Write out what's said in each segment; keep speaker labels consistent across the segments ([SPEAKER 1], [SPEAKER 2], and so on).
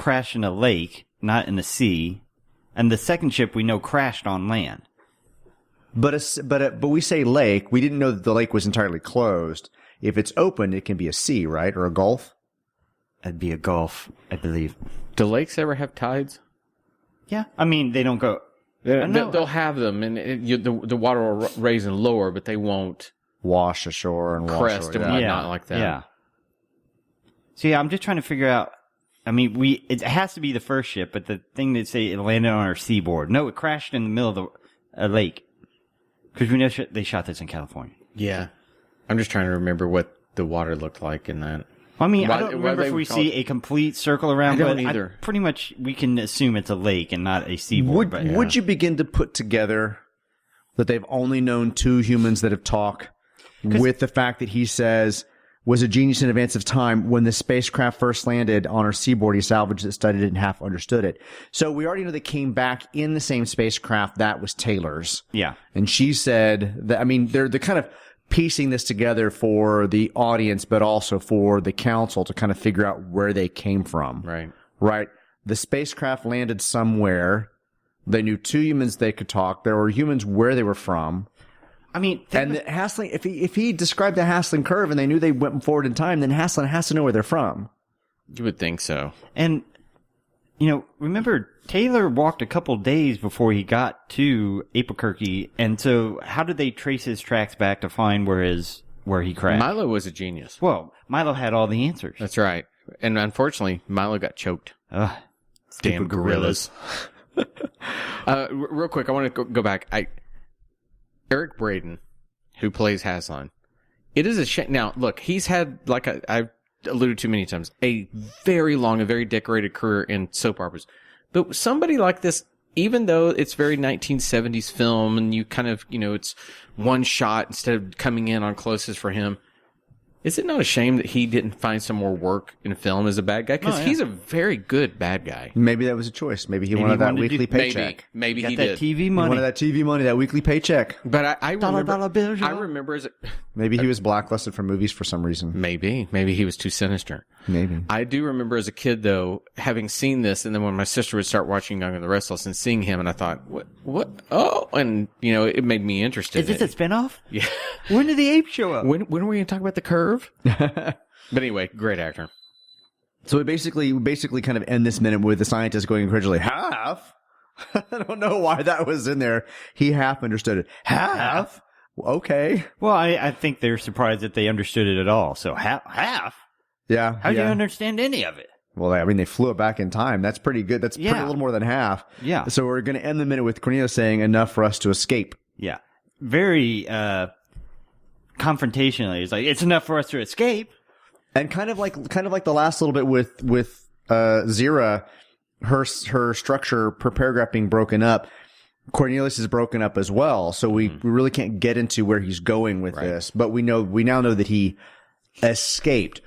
[SPEAKER 1] crashed in a lake, not in the sea. And the second ship we know crashed on land.
[SPEAKER 2] But we say lake. We didn't know that the lake was entirely closed. If it's open, it can be a sea, right? Or a gulf?
[SPEAKER 1] It'd be a gulf, I believe.
[SPEAKER 3] Do lakes ever have tides?
[SPEAKER 1] Yeah. I mean, they don't go...
[SPEAKER 3] They'll have them, and the water will raise and lower, but they won't
[SPEAKER 2] wash ashore and
[SPEAKER 3] crest and whatnot like that.
[SPEAKER 1] Yeah. So yeah, I'm just trying to figure out. I mean, it has to be the first ship, but the thing that say it landed on our seaboard. No, it crashed in the middle of a lake. Because we know they shot this in California.
[SPEAKER 3] Yeah. I'm just trying to remember what the water looked like in that.
[SPEAKER 1] I mean, I don't remember if we see a complete circle around,
[SPEAKER 3] but either.
[SPEAKER 1] Pretty much we can assume it's a lake and not a seaboard.
[SPEAKER 2] Would you begin to put together that they've only known 2 humans that have talked with the fact that he says was a genius in advance of time when the spacecraft first landed on our seaboard, he salvaged it, studied it, and half understood it. So we already know they came back in the same spacecraft. That was Taylor's.
[SPEAKER 1] Yeah.
[SPEAKER 2] And she said that, I mean, they're kind of piecing this together for the audience, but also for the council to kind of figure out where they came from.
[SPEAKER 3] Right.
[SPEAKER 2] Right. The spacecraft landed somewhere. They knew 2 humans they could talk. There were humans where they were from.
[SPEAKER 1] I mean,
[SPEAKER 2] and the Hassling, if he described the Hassling curve and they knew they went forward in time, then Hassling has to know where they're from.
[SPEAKER 3] You would think so.
[SPEAKER 1] And, remember, Taylor walked a couple days before he got to Albuquerque, and so how did they trace his tracks back to find where he crashed?
[SPEAKER 3] Milo was a genius.
[SPEAKER 1] Well, Milo had all the answers.
[SPEAKER 3] That's right. And unfortunately, Milo got choked. Damn gorillas. Real quick, I want to go back. Eric Braeden, who plays Haslan, it is a shame. Now, look, he's had, like I've alluded to many times, a very long and very decorated career in soap operas. But somebody like this, even though it's very 1970s film and you kind of, it's one shot instead of coming in on closest for him, is it not a shame that he didn't find some more work in film as a bad guy? Because he's a very good bad guy.
[SPEAKER 2] Maybe that was a choice. Maybe he wanted that weekly paycheck.
[SPEAKER 3] Maybe he
[SPEAKER 1] did. TV money.
[SPEAKER 2] He wanted that TV money, that weekly paycheck.
[SPEAKER 3] But I remember as
[SPEAKER 2] maybe he was blacklisted from movies for some reason.
[SPEAKER 3] Maybe he was too sinister.
[SPEAKER 2] Maybe.
[SPEAKER 3] I do remember as a kid, though, having seen this, and then when my sister would start watching Young and the Restless and seeing him, and I thought, what? Oh, and, it made me interested.
[SPEAKER 1] Is this a spinoff?
[SPEAKER 3] Yeah.
[SPEAKER 1] When did the apes show up?
[SPEAKER 3] When are we going to talk about the curve? But anyway, great actor.
[SPEAKER 2] So we basically kind of end this minute with the scientist going incredulously, half? I don't know why that was in there. He half understood it. Half? Okay.
[SPEAKER 1] Well, I think they're surprised that they understood it at all. So half?
[SPEAKER 2] Yeah.
[SPEAKER 1] How do you understand any of it?
[SPEAKER 2] Well, I mean, they flew it back in time. That's pretty good. That's pretty a little more than half.
[SPEAKER 1] Yeah.
[SPEAKER 2] So we're going to end the minute with Cornelius saying enough for us to escape.
[SPEAKER 1] Yeah. Very confrontationally. It's like, it's enough for us to escape.
[SPEAKER 2] And kind of like the last little bit with Zira, her structure per paragraph being broken up. Cornelius is broken up as well. So we really can't get into where he's going with this. But we now know that he escaped.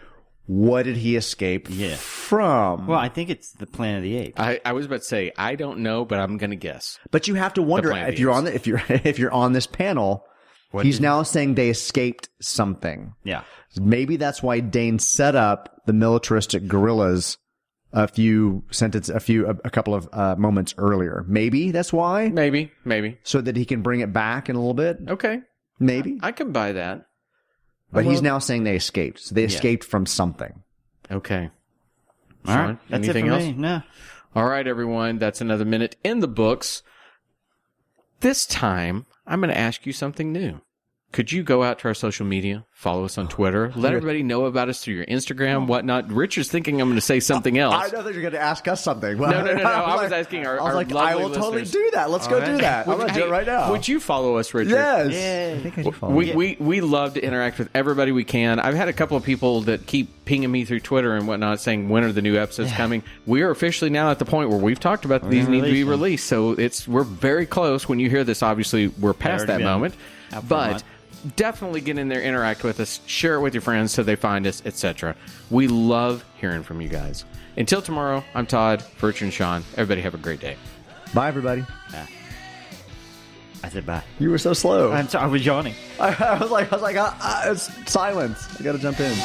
[SPEAKER 2] What did he escape from?
[SPEAKER 1] Well, I think it's the Planet of the Apes.
[SPEAKER 3] I was about to say, I don't know, but I'm going to guess.
[SPEAKER 2] But you have to wonder if you're on this panel, he's now saying they escaped something.
[SPEAKER 1] Yeah.
[SPEAKER 2] Maybe that's why Dane set up the militaristic guerrillas a couple of moments earlier. Maybe that's why.
[SPEAKER 3] Maybe. So
[SPEAKER 2] that he can bring it back in a little bit.
[SPEAKER 3] Okay.
[SPEAKER 2] Maybe.
[SPEAKER 3] I can buy that.
[SPEAKER 2] But he's now saying they escaped. So they escaped from something.
[SPEAKER 3] Okay.
[SPEAKER 1] All right. That's
[SPEAKER 3] anything
[SPEAKER 1] it for
[SPEAKER 3] else?
[SPEAKER 1] Me. No.
[SPEAKER 3] All right, everyone. That's another minute in the books. This time, I'm going to ask you something new. Could you go out to our social media, follow us on Twitter, let everybody know about us through your Instagram, whatnot? Richard's thinking I'm going to say something else.
[SPEAKER 2] I know that you're going to ask us something.
[SPEAKER 3] No. I was asking our lovely
[SPEAKER 2] I will totally do that. Let's go do that. I'm going to do it right now.
[SPEAKER 3] Would you follow us, Richard?
[SPEAKER 2] Yes.
[SPEAKER 1] Yeah.
[SPEAKER 2] I think I should follow
[SPEAKER 3] we love to interact with everybody we can. I've had a couple of people that keep pinging me through Twitter and whatnot saying, when are the new episodes coming? We are officially now at the point where we've talked about these need to be released. So we're very close. When you hear this, obviously, we're past that moment. But definitely get in there, interact with us, share it with your friends so they find us, etc. We love hearing from you guys. Until tomorrow, I'm Todd, Richard, and Sean. Everybody have a great day.
[SPEAKER 2] Bye, everybody.
[SPEAKER 1] I said bye.
[SPEAKER 2] You were so slow.
[SPEAKER 1] I'm sorry. I was yawning.
[SPEAKER 2] I was like, it's silence. I got to jump in.